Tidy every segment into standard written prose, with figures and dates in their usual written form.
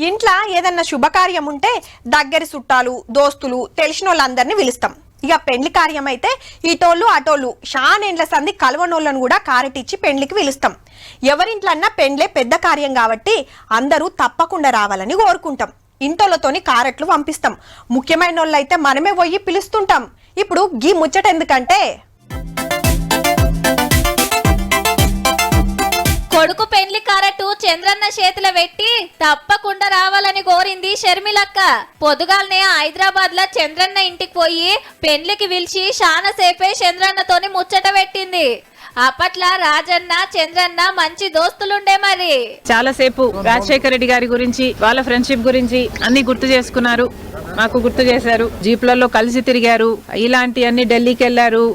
ఇంట్లో ఏదన్నా శుభకార్యం ఉంటే దగ్గరి చుట్టాలు దోస్తులు తెలిసిన వాళ్ళందరినీ పిలుస్తాం. ఇక పెండ్లి కార్యం అయితే ఇటోళ్ళు అటోళ్ళు షానేండ్ల సంది కలవనోళ్ళను కూడా కారెటిచ్చి పెండ్లికి పిలుస్తాం. ఎవరింట్లన్నా పెండ్లే పెద్ద కార్యం కాబట్టి అందరూ తప్పకుండా రావాలని కోరుకుంటాం. ఇంటోళ్ళతోని కారెట్లు పంపిస్తాం. ముఖ్యమైన వాళ్ళు అయితే మనమే పోయి పిలుస్తుంటాం. ఇప్పుడు గీ ముచ్చట ఎందుకంటే కొడుకు పెండ్లి కారటు చంద్రన్న చేతిలో పెట్టి తప్పకుండా రావాలని కోరింది షర్మిలక్క. పొద్దుగాలనే హైదరాబాద్ లో చంద్రన్న ఇంటికి పోయి పెండ్లికి పిలిచి శానసేపే చంద్రన్నతోని ముచ్చట పెట్టింది. అప్పట్లో రాజన్న చంద్రన్న మంచి దోస్తులుండే. మరి చాలా సేపు రాజశేఖర రెడ్డి గారి గురించి వాళ్ళ ఫ్రెండ్షిప్ గురించి అన్ని గుర్తు చేసుకున్నారు. మాకు గుర్తు చేశారు. జీప్లలో కలిసి తిరిగారు. ఇలాంటి అన్ని ఢిల్లీకి వెళ్లారు.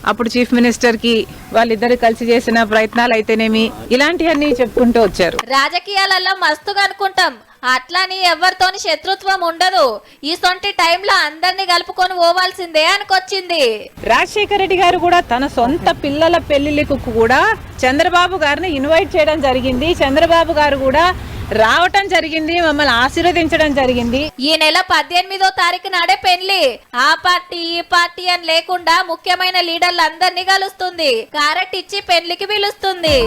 అప్పుడు చీఫ్ మినిస్టర్ కి వాళ్ళిద్దరు కలిసి చేసిన ప్రయత్నాలు అయితేనేమి ఇలాంటివన్నీ చెప్పుకుంటూ వచ్చారు. రాజకీయాలలో మస్తుగా అనుకుంటాం, అట్లాని ఎవరితోని శత్రుత్వం ఉండదు. ఈ సొంటి టైంలో అందరినీ కలుపుకొని పోవాల్సిందే అనుకొచ్చింది. రాజశేఖర రెడ్డి గారు కూడా తన సొంత పిల్లల పెళ్లిళ్లకు కూడా చంద్రబాబు గారిని ఇన్వైట్ చేయడం జరిగింది. చంద్రబాబు గారు కూడా రావటం జరిగింది, మమ్మల్ని ఆశీర్వదించడం జరిగింది. ఈ నెల 18వ తారీఖు నాడే పెళ్లి. ఆ పార్టీ ఈ పార్టీ అని లేకుండా ముఖ్యమైన లీడర్లు అందరినీ కలుస్తుంది. కారెట్ ఇచ్చి పెళ్లికి పిలుస్తుంది.